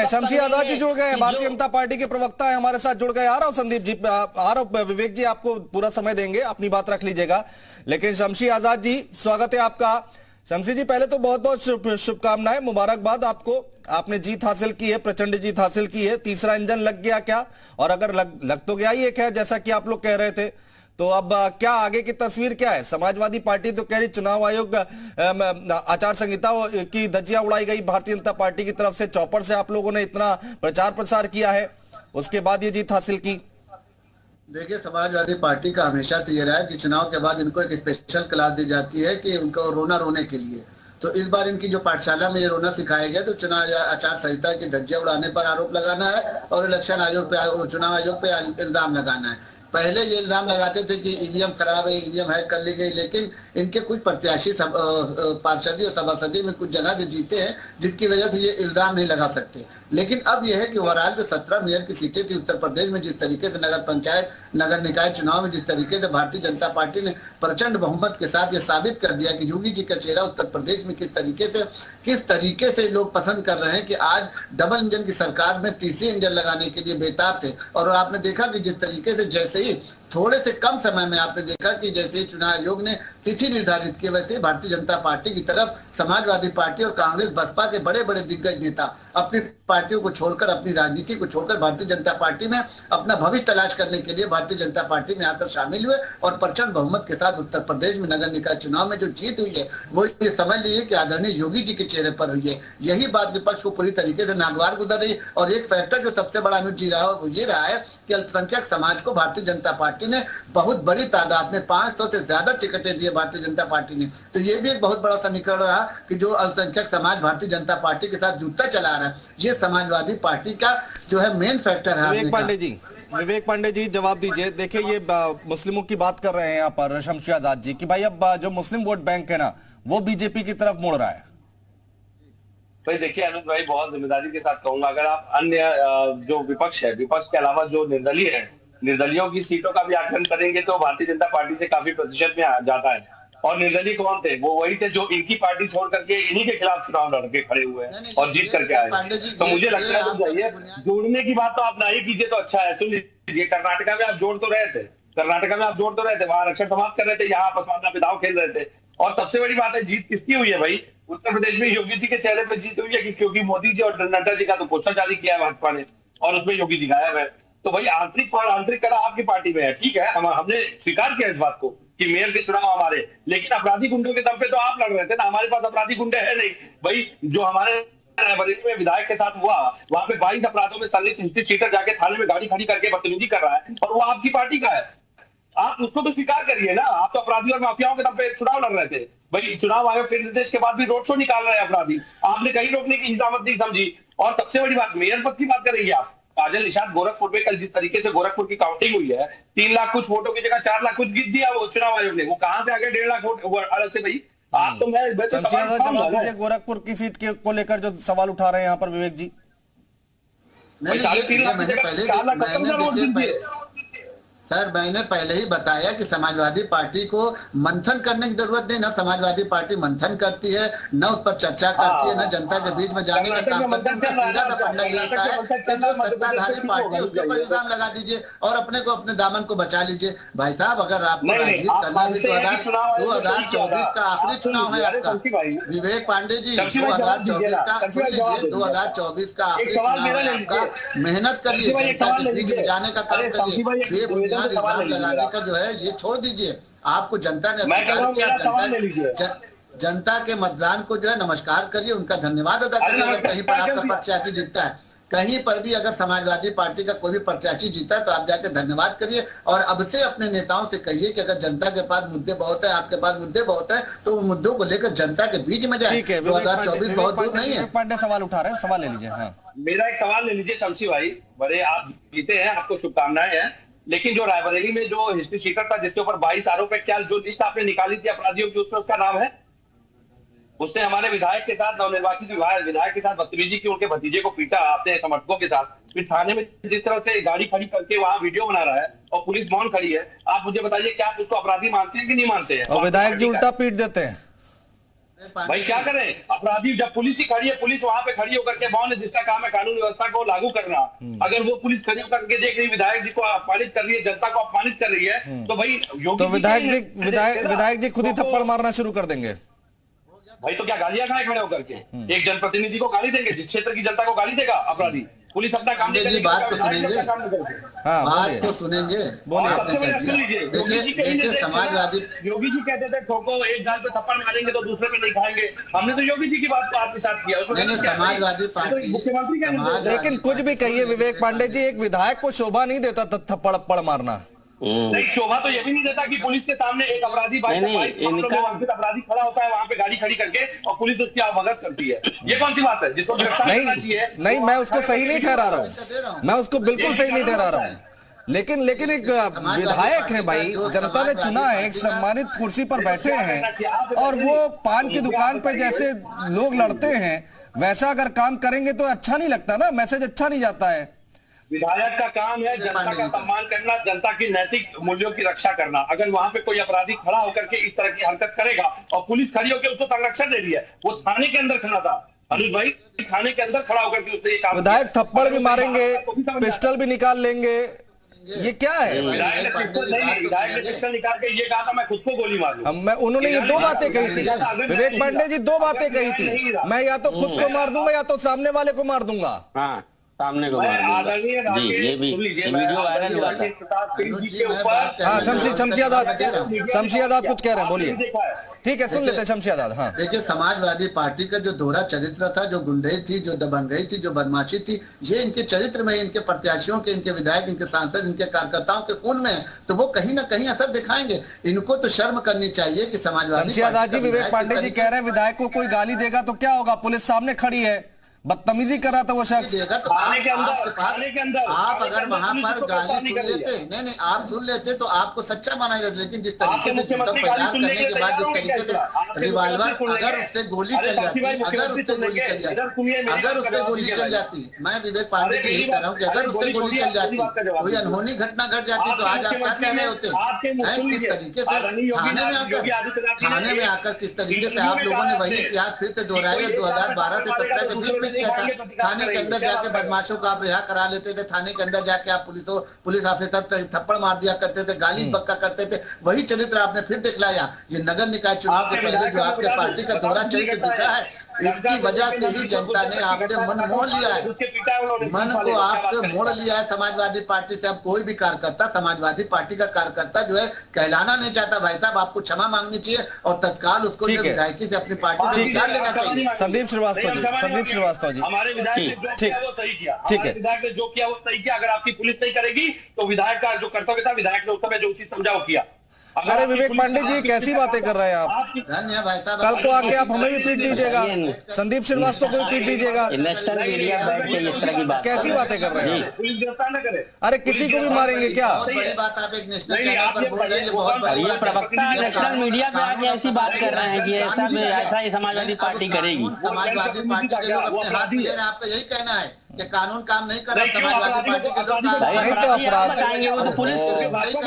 शमशी आजाद जी जुड़ गए हैं, भारतीय जनता पार्टी के प्रवक्ता है, हमारे साथ जुड़ गए। आ रहा हूं संदीप जी, आ रहा हूं। विवेक जी आपको पूरा समय देंगे, अपनी बात रख लीजिएगा। लेकिन शमशी आजाद जी, स्वागत है आपका। शमशी जी, पहले तो बहुत बहुत शुभकामनाएं, मुबारकबाद आपको। आपने जीत हासिल की है, प्रचंड जीत हासिल की है। तीसरा इंजन लग गया क्या? और अगर लग तो गया ही है, खैर जैसा कि आप लोग कह रहे थे, तो अब क्या आगे की तस्वीर क्या है? समाजवादी पार्टी तो कह रही चुनाव आयोग आचार संहिता की धज्जियां उड़ाई गई भारतीय जनता पार्टी की तरफ से, चौपर से आप लोगों ने इतना प्रचार प्रसार किया है, उसके बाद ये जीत हासिल की। देखिए, समाजवादी पार्टी का हमेशा से ये रहा है कि चुनाव के बाद इनको एक स्पेशल क्लास दी जाती है कि उनको रोना रोने के लिए। तो इस बार इनकी जो पाठशाला में ये रोना सिखाया गया, तो चुनाव आचार संहिता की धज्जियां उड़ाने पर आरोप लगाना है और इलेक्शन आयोग पे, चुनाव आयोग पे इल्जाम लगाना है। पहले ये इल्जाम लगाते थे कि ईवीएम खराब है, ईवीएम हैक कर ली गई, लेकिन इनके कुछ प्रत्याशी पार्षदी और सभासदी में कुछ जगह जीते हैं, जिसकी वजह से ये इल्जाम नहीं लगा सकते। लेकिन अब यह है कि ओवरऑल जो 17 मेयर की सीटें थी उत्तर प्रदेश में, जिस तरीके से नगर पंचायत नगर निकाय चुनाव में जिस तरीके से भारतीय जनता पार्टी ने प्रचंड बहुमत के साथ ये साबित कर दिया कि योगी जी का चेहरा उत्तर प्रदेश में किस तरीके से लोग पसंद कर रहे हैं, कि आज डबल इंजन की सरकार में तीसरी इंजन लगाने के लिए बेताब थे। और आपने देखा कि जिस तरीके से जैसे ही थोड़े से कम समय में आपने देखा कि जैसे चुनाव आयोग ने तिथि निर्धारित की, वैसे भारतीय जनता पार्टी की तरफ समाजवादी पार्टी और कांग्रेस बसपा के बड़े बड़े दिग्गज नेता अपनी पार्टियों को छोड़कर, अपनी राजनीति को छोड़कर भारतीय जनता पार्टी में अपना भविष्य तलाश करने के लिए भारतीय जनता पार्टी में आकर शामिल हुए और प्रचंड बहुमत के साथ उत्तर प्रदेश में नगर निकाय चुनाव में जो जीत हुई है, वो ये समझ लीजिए कि आदरणीय योगी जी के चेहरे पर हुई है। यही बात विपक्ष को पूरी तरीके से नागवार गुजर रही। और एक फैक्टर जो सबसे बड़ा अनुज जी रहा वो ये रहा है कि अल्पसंख्यक समाज को भारतीय जनता पार्टी ने बहुत बड़ी तादाद में 500 से ज्यादा टिकटें दी भारतीय जनता पार्टी ने। तो ये भी एक बहुत बड़ा समीकरण रहा कि जो अल्पसंख्यक समाज भारतीय जनता पार्टी के साथ जुटता चला रहा है, ये समाजवादी पार्टी का जो है मेन फैक्टर है। विवेक पांडे जी जवाब दीजिए। देखिए, ये मुस्लिमों की बात कर रहे हैं यहाँ पर शमशी आजाद जी कि भाई अब जो मुस्लिम वोट बैंक है ना, वो बीजेपी की तरफ मुड़ रहा है। भाई देखिए अनुज भाई, बहुत जिम्मेदारी के साथ कहूंगा, अगर आप अन्य जो विपक्ष है, विपक्ष के अलावा जो निर्दलीय है, निर्दलियों की सीटों का भी आकलन करेंगे तो भारतीय जनता पार्टी से काफी प्रतिशत में आ जाता है। और निर्दलीय कौन थे? वो वही थे जो इनकी पार्टी छोड़ करके इन्हीं के खिलाफ चुनाव लड़ के खड़े हुए हैं और जीत करके आए। तो मुझे लगता है जाइए, जोड़ने की बात तो आप ना ही कीजिए तो अच्छा है। सुन लीजिए, कर्नाटका में आप जोड़ तो रहे थे, वहां आरक्षण समाप्त कर रहे थे, यहाँ आपस में दाव खेल रहे थे। और सबसे बड़ी बात है, जीत किसकी हुई है भाई? उत्तर प्रदेश में योगी जी के चेहरे पर जीत हुई है, क्योंकि मोदी जी और नड्डा जी का तो पोस्टर जारी किया है भाजपा ने और उसमें योगी जी गायब है। तो भाई आंतरिक कला आपकी पार्टी में है, ठीक है, हमने स्वीकार किया इस बात को कि मेयर के चुनाव हमारे, लेकिन अपराधी गुंडों के दम पे तो आप लड़ रहे थे ना। हमारे पास अपराधी गुंडे है नहीं भाई। जो हमारे में विधायक के साथ हुआ, वहां पे 22 अपराधों में संलिप्त सीटर जाके थाने में गाड़ी खड़ी करके बदतमीजी कर रहा है और वो आपकी पार्टी का है। आप उसको तो स्वीकार करिए ना। आप तो अपराधी और माफियाओं के दम पे चुनाव लड़ रहे थे भाई। चुनाव आयोग के निर्देश के बाद भी रोड शो निकाल रहे हैं अपराधी, आपने कहीं रोकने की हिदामत नहीं समझी। और सबसे बड़ी बात, मेयर पद की बात करेंगे आप। काजल निषाद गोरखपुर में कल जिस तरीके से गोरखपुर की काउंटिंग हुई है, 3 लाख कुछ वोटों की जगह 4 लाख कुछ जीत दिया वो चुनाव आयोग ने। वो कहां से आगे 1.5 लाख वोट अलग से भाई? आप तो मैं जवाब दीजिए गोरखपुर की सीट को लेकर जो सवाल उठा रहे हैं यहाँ पर विवेक जी। सर, मैंने पहले ही बताया कि समाजवादी पार्टी को मंथन करने की जरूरत नहीं। ना समाजवादी पार्टी मंथन करती है, न उस पर चर्चा करती है, न जनता के बीच में जाने का काम करती है। उनका सीधा दफंडा ये होता है कि जो सत्ताधारी पार्टी उसके ऊपर इल्जाम लगा दीजिए और अपने को अपने दामन को बचा लीजिए। भाई साहब, अगर आपको राजनीति करना भी 2024 का आखिरी चुनाव है आपका, विवेक पांडे जी, 2024 का आखिरी चुनाव है आपका। मेहनत करिए, जनता के बीच में जाने का काम करिए। इल्जाम लगाने का जो है ये छोड़ दीजिए। आपको जनता ने स्वीकार किया, जनता के मतदान को जो है नमस्कार करिए, उनका धन्यवाद अदा करिए। अगर कहीं पर आपका प्रत्याशी जीतता है, कहीं पर भी अगर समाजवादी पार्टी का कोई भी प्रत्याशी जीता है, तो आप जाकर धन्यवाद करिए। और अब से अपने नेताओं से कहिए कि अगर जनता के पास मुद्दे बहुत है, आपके पास मुद्दे बहुत है, तो उन मुद्दों को लेकर जनता के बीच में जाए। 2024 बहुत दूर नहीं है। पांडे सवाल उठा रहे हैं, सवाल ले लीजिए। मेरा एक सवाल ले लीजिए शमशी भाई, बड़े आप जीते हैं, आपको शुभकामनाएं हैं। लेकिन जो रायबरेली में जो हिस्ट्री शीटर था जिसके ऊपर 22 आरोप है, क्या जो लिस्ट आपने निकाली थी अपराधियों की उसमें उसका नाम है? उसने हमारे विधायक के साथ, नवनिर्वाचित विधायक के साथ बदतमीजी की, उनके भतीजे को पीटा अपने समर्थकों के साथ, फिर थाने में जिस तरह से गाड़ी खड़ी करके वहां वीडियो बना रहा है और पुलिस मौन खड़ी है। आप मुझे बताइए, क्या आप उसको अपराधी मानते हैं कि नहीं मानते हैं? और विधायक जी उल्टा पीट देते हैं। भाई क्या करें, अपराधी जब पुलिस ही खड़ी है, पुलिस वहां पे खड़ी होकर के मौन है, जिसका काम है कानून व्यवस्था को लागू करना, अगर वो पुलिस खड़ी होकर के देख रही विधायक जी को अपमानित कर रही है, जनता को अपमानित कर रही है, तो भाई तो विधायक जी खुद ही थप्पड़ मारना शुरू कर देंगे। भाई तो क्या गालियां खाए खड़े होकर के? एक जनप्रतिनिधि को गाली देंगे, जिस क्षेत्र की जनता को गाली देगा अपराधी, पुलिस अपना काम नहीं करेगी, बात को सुनेंगे, बात को सुनेंगे। देखिए समाजवादी योगी जी कहते थे ठोको, एक जाल पे थप्पड़ मारेंगे तो दूसरे पे नहीं खाएंगे। हमने तो योगी जी की बात को आपके साथ किया, नहीं समाजवादी पार्टी मुख्यमंत्री। लेकिन कुछ भी कहिए विवेक पांडे जी, एक विधायक को शोभा नहीं देता थप्पड़ मारना। नहीं, शोभा तो ये भी नहीं देता कि पुलिस के सामने एक अपराधी अपराधी खड़ा होता है वहां पे गाड़ी खड़ी करके और पुलिस उसकी अवगत करती है। ये कौन सी बात है जिसको गिरफ्तार करना चाहिए? नहीं, मैं उसको सही नहीं ठहरा रहा हूँ, मैं उसको बिल्कुल सही नहीं ठहरा रहा हूँ, लेकिन एक विधायक है भाई, जनता ने चुना है, एक सम्मानित कुर्सी पर बैठे हैं, और वो पान की दुकान पे जैसे लोग लड़ते हैं वैसा अगर काम करेंगे तो अच्छा नहीं लगता ना, मैसेज अच्छा नहीं जाता है। विधायक का काम है जनता का सम्मान करना, जनता की नैतिक मूल्यों की रक्षा करना। अगर वहां पे कोई अपराधी खड़ा होकर के इस तरह की हरकत करेगा और पुलिस खड़ी होकर उसको संरक्षण दे रही है, वो थाने के अंदर खड़ा था, अनुज भाई थाने के अंदर खड़ा होकर के उसने काम, विधायक थप्पड़ भी मारेंगे, पिस्टल भी निकाल लेंगे, ये क्या है? विधायक ने पिस्टल निकाल के ये कहा था मैं खुद को गोली मार लूं। उन्होंने ये दो बातें कही थी, विवेक पांडे जी दो बातें कही थी, मैं या तो खुद को मार दूंगा या तो सामने वाले को मार दूंगा। सामने को जी, ये भी वीडियो वायरल हुआ था। हाँ, शमशी आजाद कुछ कह रहे हैं, बोलिए। ठीक है, सुन लेते हैं शमशी आजाद। हाँ, देखिए समाजवादी पार्टी का जो दोहरा चरित्र था, जो गुंडई थी, जो दबंगई थी, जो बदमाशी थी, ये इनके चरित्र में, इनके प्रत्याशियों के, इनके विधायक, इनके सांसद, इनके कार्यकर्ताओं के खून में है, तो वो कहीं ना कहीं असर दिखाएंगे। इनको तो शर्म करनी चाहिए कि समाजवादी। शमशी आजाद जी, विवेक पांडे जी कह रहे हैं विधायक को कोई गाली देगा तो क्या होगा, पुलिस सामने खड़ी है, बदतमीजी कर रहा था वो शख्स। देगा तो आप अगर वहां पर गाली सुन लेते, नहीं आप सुन लेते तो आपको सच्चा माना जाता, लेकिन जिस तरीके से प्रचार करने के बाद जिस तरीके से रिवॉल्वर, अगर उससे गोली चल जाती, मैं विवेक पांडे को यही कह रहा हूँ कि अगर उससे गोली चल जाती, कोई अनहोनी घटना घट जाती, तो आज आप क्या कह रहे होते? किस तरीके से थाने में आकर किस तरीके से आप लोगों ने वही इतिहास फिर से दोहराया 2012 से 17 के बीच में। थाने के अंदर जाके बदमाशों को आप रिहा करा लेते थे, थाने के अंदर जाके आप पुलिस ऑफिसर पे थप्पड़ मार दिया करते थे, गाली बक्का करते थे, वही चरित्र आपने फिर दिखलाया। ये नगर निकाय चुनाव के पहले जो आपके पार्टी का दोहरा चरित्र दिखा है, इसकी वजह से ही जनता ने आपसे मन मोड़ लिया है, मन को आपसे मोड़ लिया है समाजवादी पार्टी से। अब कोई भी कार्यकर्ता समाजवादी पार्टी का कार्यकर्ता जो है कहलाना नहीं चाहता। भाई साहब, आपको क्षमा मांगनी चाहिए और तत्काल उसको विधायकी से अपनी पार्टी से निकाल लेना चाहिए। संदीप श्रीवास्तव जी, हमारे विधायक ने जो किया वो सही किया, हमारे विधायक ने जो किया वो सही किया। अगर आपकी पुलिस नहीं करेगी तो विधायक का जो कर्तव्य था, विधायक ने उस समय जो उचित समझा वो किया। अरे विवेक पांडे जी, कैसी बातें कर रहे हैं आप? कल को आके आप हमें भी पीट दीजिएगा, संदीप श्रीवास्तव को भी पीट दीजिएगा, कैसी बातें कर रहे हैं? पुलिस गिरफ्तार न करे, अरे किसी को भी मारेंगे क्या? बड़ी बात आप एक नेशनल चैनल पर बोल रहे हैं, बहुत बड़ी ये प्रवक्ता नेशनल मीडिया पे आके ऐसी बात कर रहे हैं कि ऐसा ही समाजवादी पार्टी करेगी। समाजवादी पार्टी के लोग अपने हाथ में ले रहे हैं, आपका यही कहना है कि कानून काम नहीं कर रहा, समाजवादी पार्टी के लोग नहीं तो अपराध बताएंगे, वो तो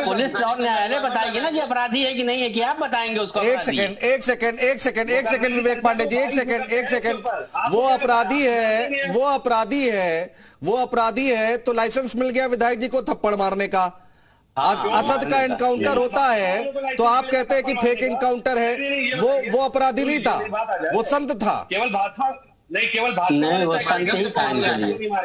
पुलिस और न्यायालय बताएगी ना कि अपराधी है कि नहीं है, कि आप बताएंगे उसको? एक सेकंड विवेक पांडे जी, एक सेकंड। वो अपराधी है तो लाइसेंस मिल गया विधायक जी को थप्पड़ मारने का। असद का एनकाउंटर होता है तो आप कहते हैं कि फेक एनकाउंटर है, वो अपराधी नहीं था, वो संत था। केवल भाषा नहीं, केवल नहीं, वो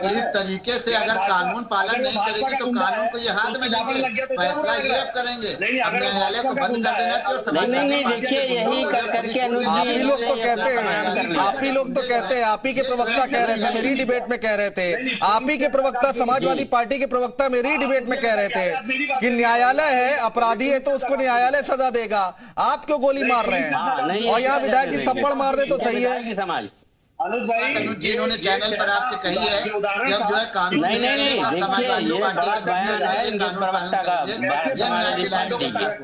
इस तरीके से अगर कानून पालन नहीं करेगी तो कानून को ये हाथ में लेंगे, फैसला ये अब करेंगे। अब न्यायालय को बंद कर देना चाहिए। नहीं, देखिए यही करके आप ही लोग तो कहते हैं, आप ही के प्रवक्ता कह रहे थे, मेरी डिबेट में कह रहे थे, आप ही के प्रवक्ता, समाजवादी पार्टी के प्रवक्ता मेरी डिबेट में कह रहे थे कि न्यायालय है, अपराधी है तो उसको न्यायालय सजा देगा। आप क्यों गोली मार रहे हैं? और यहाँ विधायक जी थप्पड़ मार दे तो सही है। समाज अनुज भाई जिन्होंने चैनल पर आपके कही है कि अब जो है कानून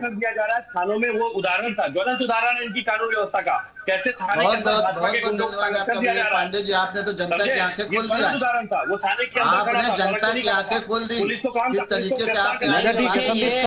दिया जा रहा है थानों में, वो उदाहरण था, ज्वलंत उदाहरण है इनकी कानून व्यवस्था का। कैसे थाने पांडे जी, आपने तो जनता की आंखें खोल दिया, उदाहरण था वो थाने के अंदर, आपने जनता की आंखें खोल दी। किस तरीके से आप